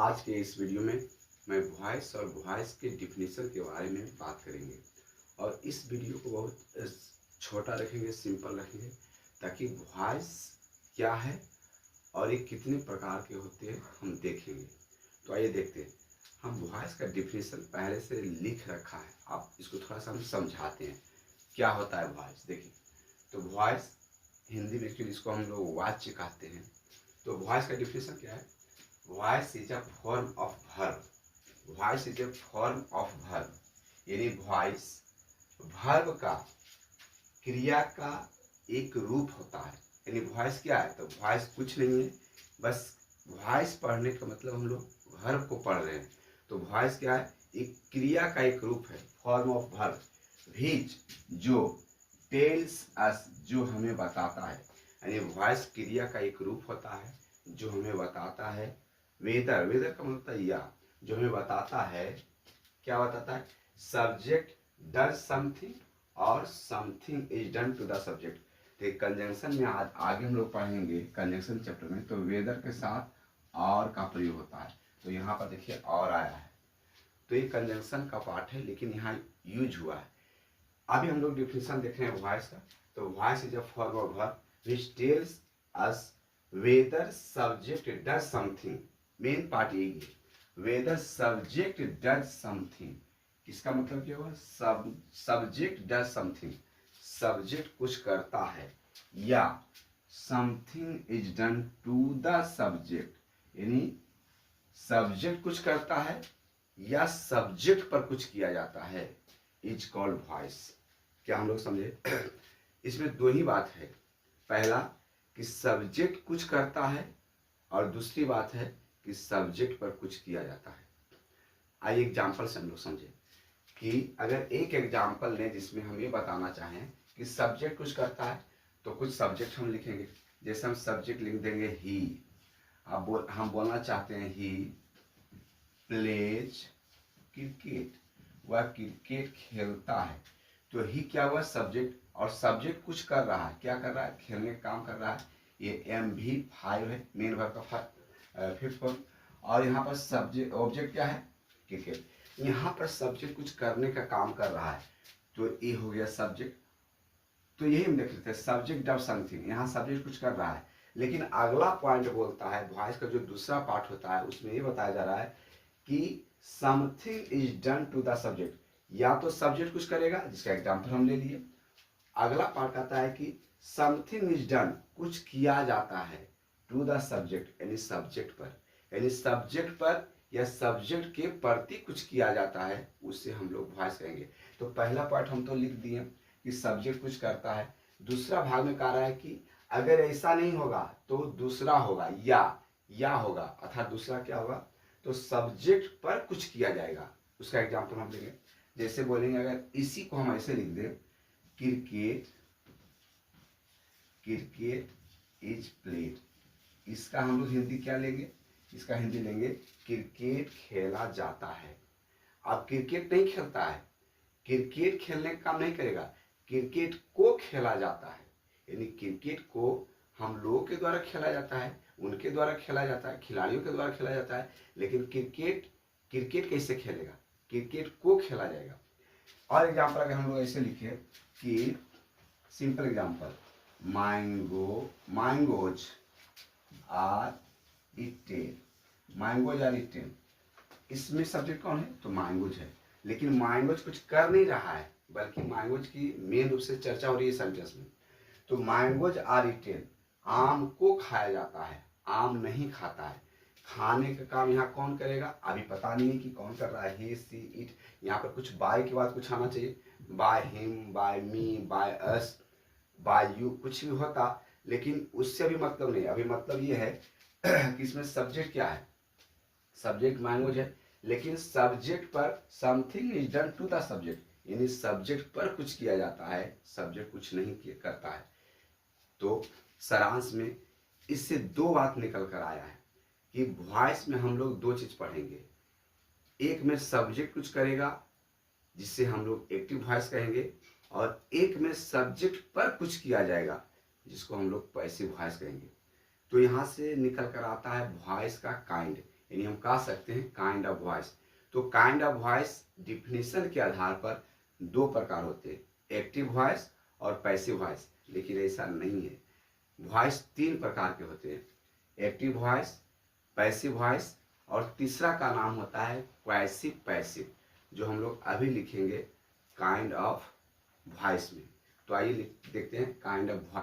आज के इस वीडियो में मैं वॉइस और वॉइस के डिफिनीशन के बारे में बात करेंगे और इस वीडियो को बहुत छोटा रखेंगे, सिंपल रखेंगे ताकि वॉइस क्या है और ये कितने प्रकार के होते हैं हम देखेंगे। तो आइए देखते हैं। हम वॉइस का डिफिनीशन पहले से लिख रखा है, आप इसको थोड़ा सा हम समझाते हैं क्या होता है वॉइस। देखिए, तो वॉइस हिंदी में एक्चुअली इसको हम लोग वाच्य कहते हैं। तो वॉइस का डिफिनीशन क्या है? Voice is a form of verb. Voice is a form of verb, यानी वॉइस वर्ब का, क्रिया का एक रूप होता है। यानी वॉइस क्या है? तो वॉइस कुछ नहीं है, बस वॉइस पढ़ने का मतलब हम लोग वर्ब को पढ़ रहे हैं। तो वॉइस क्या है? एक क्रिया का एक रूप है, फॉर्म ऑफ वर्ब। व्हिच, जो, टेल्स अस, जो हमें बताता है। यानी वॉइस क्रिया का एक रूप होता है जो हमें बताता है। वेदर, वेदर का मतलब या, जो हमें बताता है, क्या बताता है? सब्जेक्ट डज समथिंग और something is done to the subject. तो कंजंक्शन में आज आगे हम लोग पढ़ेंगे कंजंक्शन चैप्टर में, तो वेदर के साथ और का प्रयोग होता है। तो यहाँ पर देखिए और आया है, तो ये कंजंक्शन का पार्ट है लेकिन यहाँ यूज हुआ है। अभी हम लोग डिफिनेशन देख रहे हैं वॉइस का। तो voice is a form of verb which tells us whether subject does something. Main part यही है, वेदर सब्जेक्ट डज समथिंग। इसका मतलब क्या हुआ? सब्जेक्ट डज समथिंग, सब्जेक्ट कुछ करता है, या something is done to the subject, यानी सब्जेक्ट कुछ करता है या सब्जेक्ट पर कुछ किया जाता है, इज कॉल्ड वॉइस। क्या हम लोग समझे? इसमें दो ही बात है, पहला कि सब्जेक्ट कुछ करता है और दूसरी बात है कि सब्जेक्ट पर कुछ किया जाता है। आइए एग्जाम्पल से हम लोग समझे कि अगर एक एग्जाम्पल लें जिसमें हम ये बताना चाहें कि सब्जेक्ट कुछ करता है, तो कुछ सब्जेक्ट हम लिखेंगे। जैसे हम सब्जेक्ट लिख देंगे ही, हम बोलना चाहते हैं ही प्लेज क्रिकेट, वह क्रिकेट खेलता है। तो ही क्या हुआ? सब्जेक्ट, और सब्जेक्ट कुछ कर रहा है, क्या कर रहा है? खेलने का काम कर रहा है। ये MV5 है, मेन वर्ब का फिफ्थ फॉर्म। और यहाँ पर सब्जेक्ट, ऑब्जेक्ट क्या है? क्रिकेट। यहाँ पर सब्जेक्ट कुछ करने का काम कर रहा है, तो ये हो गया सब्जेक्ट। तो यही हम देख लेते हैं, सब्जेक्ट डज समथिंग। यहाँ सब्जेक्ट कुछ कर रहा है, लेकिन अगला पॉइंट बोलता है, वॉइस का जो दूसरा पार्ट होता है उसमें ये बताया जा रहा है कि something is done to the subject. या तो सब्जेक्ट कुछ करेगा, जिसका एग्जाम्पल हम ले लिए। अगला पार्ट आता है कि समथिंग इज डन, कुछ किया जाता है, टू द सब्जेक्ट, यानी सब्जेक्ट पर, यानी सब्जेक्ट पर या सब्जेक्ट के प्रति कुछ किया जाता है, उससे हम लोग वॉइस कहेंगे। तो पहला पार्ट हम तो लिख दिए कि सब्जेक्ट कुछ करता है। दूसरा भाग में कह रहा है कि अगर ऐसा नहीं होगा तो दूसरा होगा, या होगा, अर्थात दूसरा क्या होगा? तो सब्जेक्ट पर कुछ किया जाएगा। उसका एग्जाम्पल हम लेंगे। जैसे बोलेंगे, अगर इसी को हम ऐसे लिख दें, क्रिकेट, क्रिकेट इज प्लेड, इसका हम लोग हिंदी क्या लेंगे? इसका हिंदी लेंगे क्रिकेट खेला जाता है। अब क्रिकेट नहीं खेलता है, क्रिकेट खेलने का काम नहीं करेगा, क्रिकेट को खेला जाता है। यानी क्रिकेट को हम लोगों के द्वारा खेला जाता है, उनके द्वारा खेला जाता है, खिलाड़ियों के द्वारा खेला जाता है, लेकिन क्रिकेट, क्रिकेट कैसे खेलेगा? क्रिकेट को खेला जाएगा। और एग्जाम्पल अगर हम लोग ऐसे लिखे कि simple example, mangoes are eaten, mangoes are eaten. इसमें सब्जेक्ट कौन है? तो मैंगोज है, लेकिन मैंगोज कुछ कर नहीं रहा है, बल्कि मैंगोज की मेन रूप से चर्चा हो रही है सेंटेंस में। तो मैंगोज आर इटेन, आम को खाया जाता है, आम नहीं खाता है। खाने का काम यहाँ कौन करेगा? अभी पता नहीं है कि कौन कर रहा है, ही, सी, इट। यहाँ पर कुछ बाय के बाद कुछ आना चाहिए, by him, by me, by us, by you, कुछ भी होता, लेकिन उससे भी मतलब नहीं। अभी मतलब ये है कि इसमें सब्जेक्ट क्या है? सब्जेक्ट मैंगोज है, लेकिन सब्जेक्ट पर something is done to the subject, यानी सब्जेक्ट पर कुछ किया जाता है, सब्जेक्ट कुछ नहीं करता है। तो सारांश में इससे दो बात निकल कर आया है कि वॉइस में हम लोग दो चीज पढ़ेंगे। एक में सब्जेक्ट कुछ करेगा, जिससे हम लोग एक्टिव वॉइस कहेंगे, और एक में सब्जेक्ट पर कुछ किया जाएगा, जिसको हम लोग पैसिव वॉइस कहेंगे। तो यहाँ से निकल कर आता है वॉइस का काइंड, यानी हम कह सकते हैं काइंड ऑफ वॉइस। तो काइंड ऑफ वॉइस डिफिनीशन के आधार पर दो प्रकार होते हैं, एक्टिव वॉइस और पैसिव वॉइस। लेकिन ऐसा नहीं है, वॉइस तीन प्रकार के होते हैं, एक्टिव वॉइस, पैसिव वॉइस और तीसरा का नाम होता है क्वासिव पैसिव, जो हम लोग अभी लिखेंगे काइंड ऑफ वॉइस में। तो आइए देखते हैं काइंड ऑफ वॉइस।